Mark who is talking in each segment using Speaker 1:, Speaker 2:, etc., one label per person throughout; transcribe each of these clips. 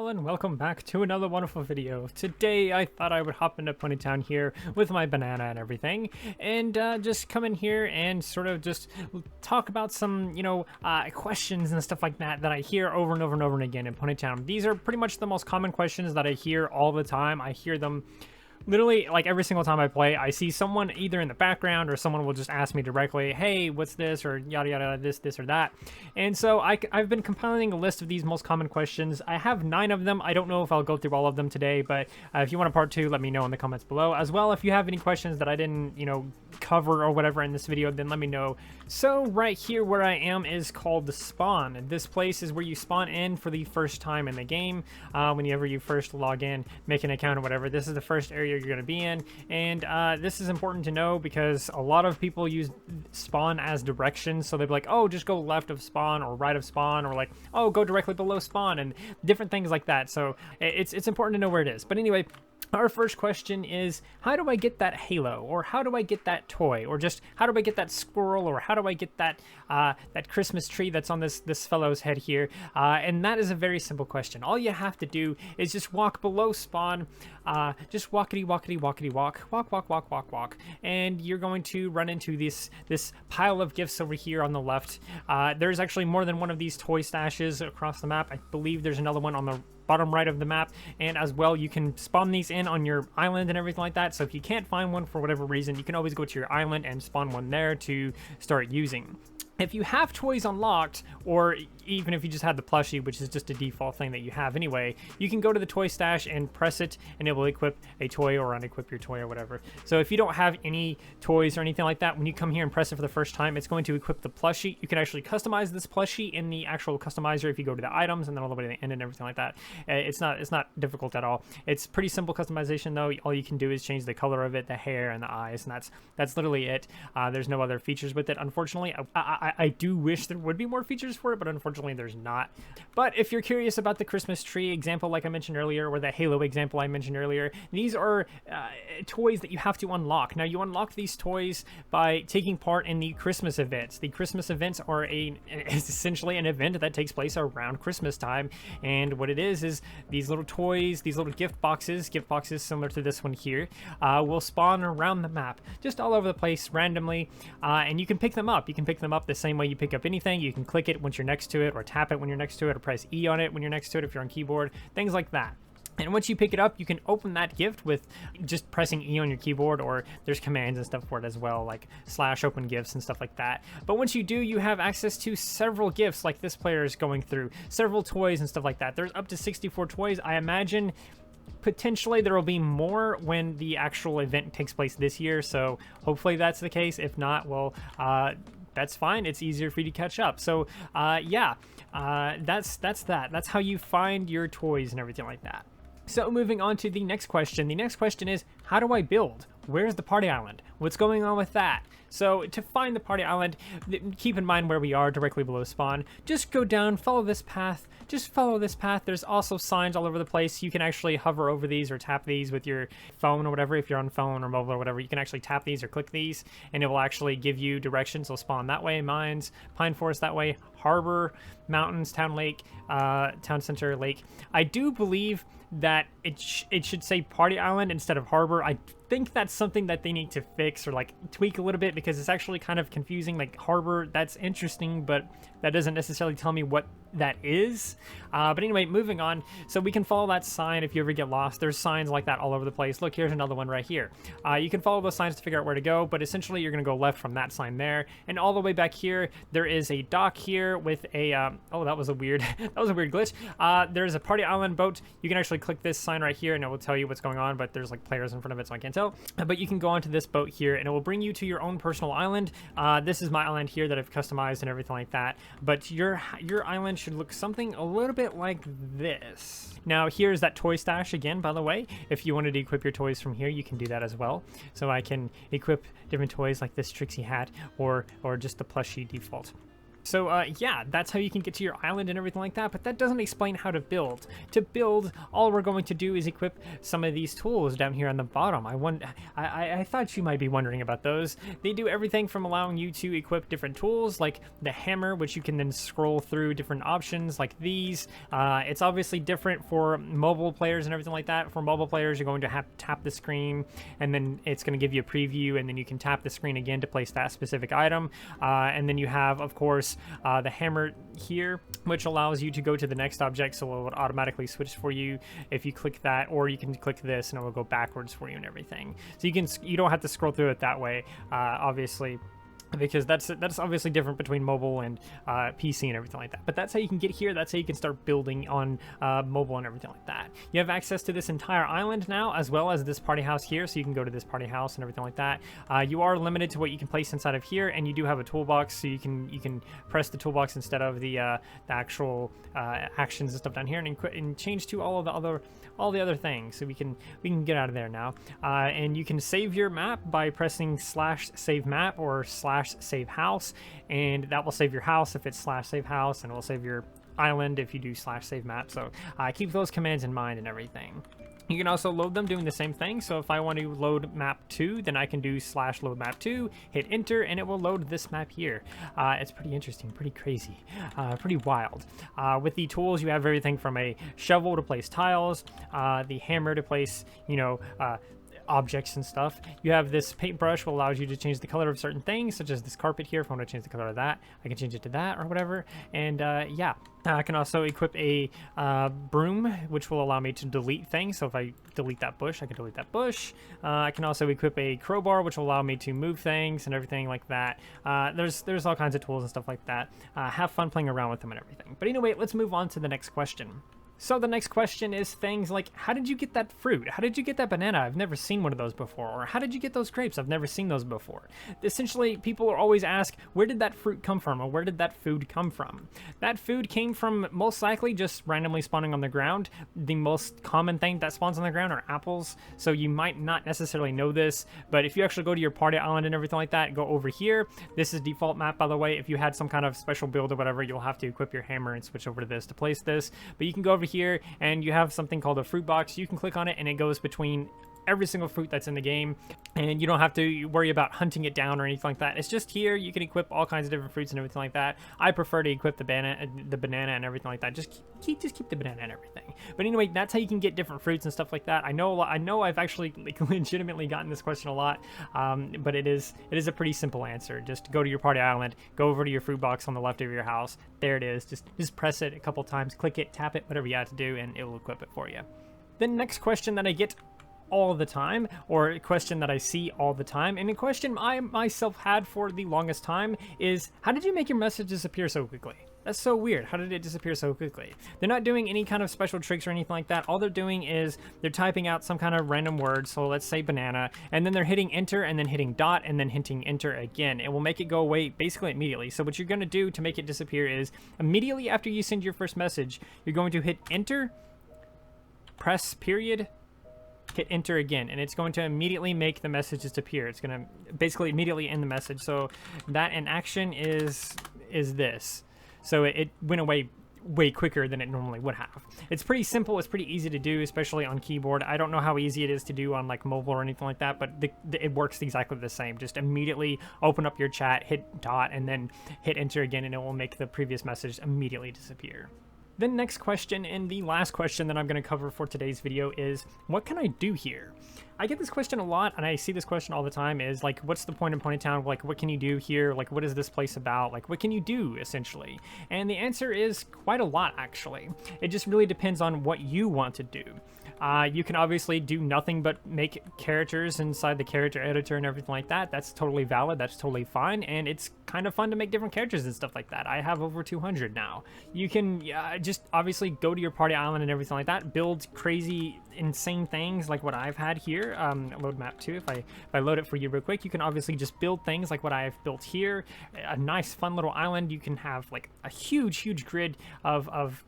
Speaker 1: all, and welcome back to another wonderful video. Today I thought I would hop into Ponytown here with my banana and everything, and just come in here and sort of just talk about some, questions and stuff like that that I hear over and over and over again in Ponytown. These are pretty much the most common questions that I hear all the time. I hear them literally like every single time I play. I see someone either in the background or someone will just ask me directly, hey, what's this, or yada yada, this or that. And so I've been compiling a list of these most common questions. I have 9 of them. I don't know if I'll go through all of them today, but if you want a part 2, let me know in the comments below. As well, if you have any questions that I didn't, cover or whatever in this video, then let me know. So right here where I am is called the spawn. And this place is where you spawn in for the first time in the game. Whenever you first log in, make an account or whatever, this is the first area you're going to be in. And this is important to know because a lot of people use spawn as directions. So they'll be like, oh, just go left of spawn or right of spawn, or like, oh, go directly below spawn, and different things like that. So it's important to know where it is. But anyway, our first question is, how do I get that halo, or how do I get that toy, or just how do I get that squirrel, or how do I get that that Christmas tree that's on this fellow's head here? And that is a very simple question. All you have to do is just walk below spawn, just walk, and you're going to run into this pile of gifts over here on the left. There's actually more than one of these toy stashes across the map. I believe there's another one on the bottom right of the map, and as well you can spawn these in on your island and everything like that. So if you can't find one for whatever reason, you can always go to your island and spawn one there to start using. If you have toys unlocked, or even if you just had the plushie, which is just a default thing that you have anyway, you can go to the toy stash and press it, and it will equip a toy or unequip your toy or whatever. So if you don't have any toys or anything like that, when you come here and press it for the first time, it's going to equip the plushie. You can actually customize this plushie in the actual customizer if you go to the items and then all the way to the end and everything like that. It's not difficult at all. It's pretty simple customization though. All you can do is change the color of it, the hair, and the eyes, and that's literally it. There's no other features with it, unfortunately. I do wish there would be more features for it, but unfortunately there's not. But if you're curious about the Christmas tree example like I mentioned earlier, or the Halo example I mentioned earlier, these are toys that you have to unlock. Now you unlock these toys by taking part in the Christmas events. The Christmas events are essentially an event that takes place around Christmas time, and what it is these little toys, these little gift boxes similar to this one here, will spawn around the map, just all over the place randomly, and you can pick them up. You can pick them up the same way you pick up anything. You can click it once you're next to it, or tap it when you're next to it, or press E on it when you're next to it if you're on keyboard, things like that. And once you pick it up, you can open that gift with just pressing E on your keyboard, or there's commands and stuff for it as well, like /open gifts and stuff like that. But once you do, you have access to several gifts like this player is going through, several toys and stuff like that. There's up to 64 toys. I imagine potentially there will be more when the actual event takes place this year, so hopefully that's the case. If not, well, that's fine. It's easier for you to catch up. So yeah, that's that. That's how you find your toys and everything like that. So moving on to the next question. The next question is, how do I build? Where's the party island? What's going on with that? So to find the party island, keep in mind where we are, directly below spawn. Just go down, follow this path. Just follow this path. There's also signs all over the place. You can actually hover over these or tap these with your phone or whatever. If you're on phone or mobile or whatever, you can actually tap these or click these, and it will actually give you directions. So spawn that way, mines, pine forest that way, harbor, mountains, town lake, town center lake. I do believe that it should say party island instead of harbor. I think that's something that they need to fix or like tweak a little bit, because it's actually kind of confusing. Like harbor, that's interesting, but that doesn't necessarily tell me what that is. But anyway, moving on. So we can follow that sign if you ever get lost. There's signs like that all over the place. Look, here's another one right here. You can follow those signs to figure out where to go, but essentially you're going to go left from that sign there, and all the way back here there is a dock here with a oh, that was a weird glitch. There's a party island boat. You can actually click this sign right here and it will tell you what's going on, but there's like players in front of it, so I can't tell. But you can go onto this boat here and it will bring you to your own personal island. This is my island here that I've customized and everything like that, but your island should look something a little bit like this. Now here's that toy stash again, by the way. If you wanted to equip your toys from here, you can do that as well. So I can equip different toys like this Trixie hat, or just the plushie default. So yeah, that's how you can get to your island and everything like that, but that doesn't explain how to build. To build, all we're going to do is equip some of these tools down here on the bottom. I thought you might be wondering about those. They do everything from allowing you to equip different tools, like the hammer, which you can then scroll through different options like these. It's obviously different for mobile players and everything like that. For mobile players, you're going to have to tap the screen, and then it's going to give you a preview, and then you can tap the screen again to place that specific item. And then you have, of course, the hammer here, which allows you to go to the next object, so it will automatically switch for you if you click that, or you can click this and it will go backwards for you and everything. So you don't have to scroll through it that way, obviously, because that's obviously different between mobile and PC and everything like that. But that's how you can get here. That's how you can start building on mobile and everything like that. You have access to this entire island now, as well as this party house here, so you can go to this party house and everything like that. You are limited to what you can place inside of here, and you do have a toolbox, so you can press the toolbox instead of the actual actions and stuff down here, and change to all the other things. So we can get out of there now, and you can save your map by pressing /save map or /save house, and that will save your house if it's /save house, and it will save your island if you do /save map. So keep those commands in mind and everything. You can also load them doing the same thing. So if I want to load map 2, then I can do /load map 2, hit enter, and it will load this map here. It's pretty interesting, pretty crazy, pretty wild. With the tools, you have everything from a shovel to place tiles, the hammer to place, objects and stuff. You have this paintbrush, which allows you to change the color of certain things, such as this carpet here. If I want to change the color of that, I can change it to that or whatever. And yeah, I can also equip a broom, which will allow me to delete things. So if I delete that bush, I can delete that bush. I can also equip a crowbar, which will allow me to move things and everything like that. There's all kinds of tools and stuff like that. Have fun playing around with them and everything. But anyway, let's move on to the next question. So the next question is things like, how did you get that fruit? How did you get that banana? I've never seen one of those before. Or how did you get those grapes? I've never seen those before. Essentially, people always ask, where did that fruit come from? Or where did that food come from? That food came from most likely just randomly spawning on the ground. The most common thing that spawns on the ground are apples. So you might not necessarily know this, but if you actually go to your party island and everything like that, go over here. This is default map, by the way. If you had some kind of special build or whatever, you'll have to equip your hammer and switch over to this to place this. But you can go over here and you have something called a fruit box. You can click on it and it goes between every single fruit that's in the game, and you don't have to worry about hunting it down or anything like that. It's just here. You can equip all kinds of different fruits and everything like that. I prefer to equip the banana and everything like that. Just keep the banana and everything. But anyway, that's how you can get different fruits and stuff like that. I know I've actually legitimately gotten this question a lot, but it is a pretty simple answer. Just go to your party island, go over to your fruit box on the left of your house. There it is. Just press it a couple times, click it, tap it, whatever you have to do, and it will equip it for you. The next question that I get all the time, or a question that I see all the time, and a question I myself had for the longest time, is how did you make your message disappear so quickly? That's so weird. How did it disappear so quickly? They're not doing any kind of special tricks or anything like that. All they're doing is they're typing out some kind of random word, so let's say banana, and then they're hitting enter and then hitting dot and then hitting enter again. It will make it go away basically immediately. So what you're going to do to make it disappear is immediately after you send your first message, you're going to hit enter, press period, hit enter again, and it's going to immediately make the message disappear. It's going to basically immediately end the message. So that in action is this. So it went away way quicker than it normally would have. It's pretty simple. It's pretty easy to do, especially on keyboard. I don't know how easy it is to do on like mobile or anything like that, but it works exactly the same. Just immediately open up your chat, hit dot, and then hit enter again, and it will make the previous message immediately disappear. The next question, and the last question that I'm going to cover for today's video, is what can I do here? I get this question a lot, and I see this question all the time, is like, what's the point in Ponytown? Like, what can you do here? Like, what is this place about? Like, what can you do, essentially? And the answer is quite a lot, actually. It just really depends on what you want to do. You can obviously do nothing but make characters inside the character editor and everything like that. That's totally valid. That's totally fine. And it's kind of fun to make different characters and stuff like that. I have over 200 now. You can just obviously go to your party island and everything like that. Build crazy, insane things like what I've had here. Load map 2. If I load it for you real quick, you can obviously just build things like what I've built here. A nice, fun little island. You can have like a huge grid of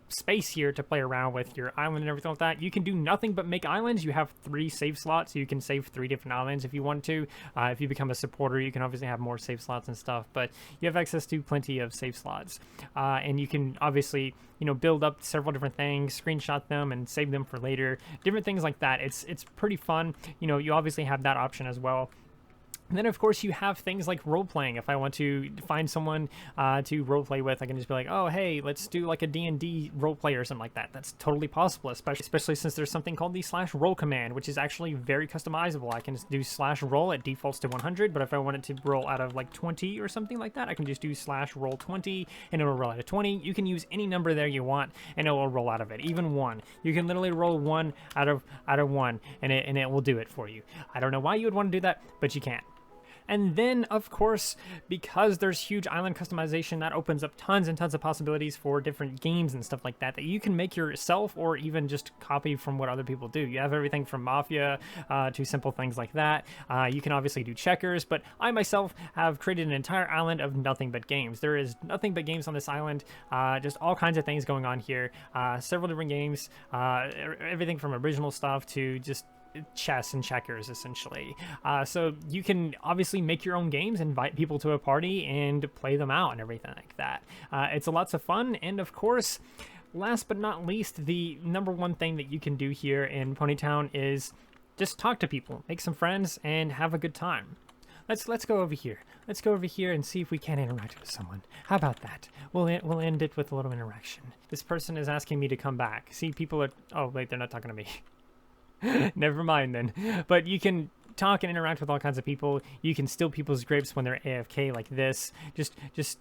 Speaker 1: space here to play around with your island and everything like that. You can do nothing but make islands. You have 3 save slots, so you can save 3 different islands if you want to. If you become a supporter, you can obviously have more save slots and stuff, but you have access to plenty of save slots. And you can obviously, you know, build up several different things, screenshot them and save them for later, different things like that. It's pretty fun. You know, you obviously have that option as well. And then, of course, you have things like role-playing. If I want to find someone to role-play with, I can just be like, oh, hey, let's do like a D&D role-play or something like that. That's totally possible, especially since there's something called the /roll command, which is actually very customizable. I can just do /roll. It defaults to 100, but if I wanted to roll out of like 20 or something like that, I can just do /roll 20, and it'll roll out of 20. You can use any number there you want, and it will roll out of it, even 1. You can literally roll 1 out of 1, and it will do it for you. I don't know why you would want to do that, but you can. And then, of course, because there's huge island customization, that opens up tons and tons of possibilities for different games and stuff like that that you can make yourself or even just copy from what other people do. You have everything from Mafia to simple things like that. You can obviously do checkers, but I myself have created an entire island of nothing but games. There is nothing but games on this island, just all kinds of things going on here. Several different games, everything from original stuff to just chess and checkers, essentially. So you can obviously make your own games, invite people to a party, and play them out and everything like that. It's a lots of fun, and of course, last but not least, the number one thing that you can do here in Ponytown is just talk to people, make some friends, and have a good time. Let's go over here. Let's go over here and see if we can interact with someone. How about that? We'll end it with a little interaction. This person is asking me to come back. See, people are... Oh, wait, they're not talking to me. Never mind then. But you can talk and interact with all kinds of people. You can steal people's grapes when they're AFK like this. Just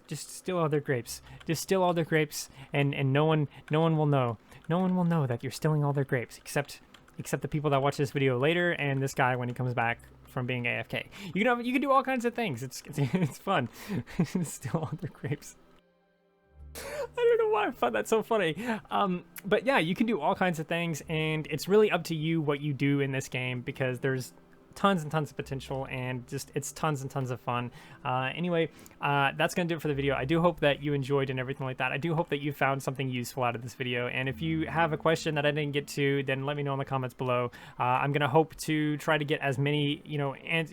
Speaker 1: steal all their grapes. Just steal all their grapes, and no one will know. No one will know that you're stealing all their grapes, except the people that watch this video later and this guy when he comes back from being AFK. You can do all kinds of things. It's fun. Steal all their grapes. I don't know why I found that so funny. But yeah, you can do all kinds of things, and it's really up to you what you do in this game, because there's tons and tons of potential, and just it's tons and tons of fun. Anyway, that's gonna do it for the video. I do hope that you enjoyed and everything like that. I do hope that you found something useful out of this video, and if you have a question that I didn't get to, then let me know in the comments below. I'm gonna hope to try to get as many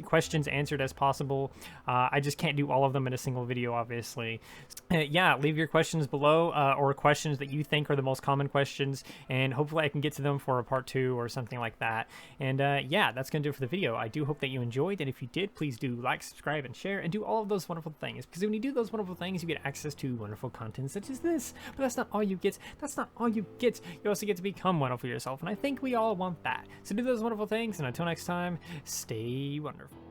Speaker 1: questions answered as possible. I just can't do all of them in a single video, obviously. Yeah, leave your questions below, or questions that you think are the most common questions, and hopefully I can get to them for a part 2 or something like that. And yeah, that's gonna do it for the video. I do hope that you enjoyed, and if you did, please do like, subscribe, and share, and do all of those wonderful things, because when you do those wonderful things, you get access to wonderful content such as this. But that's not all you get. That's not all you get. You also get to become wonderful yourself, and I think we all want that. So do those wonderful things, and until next time, stay wonderful.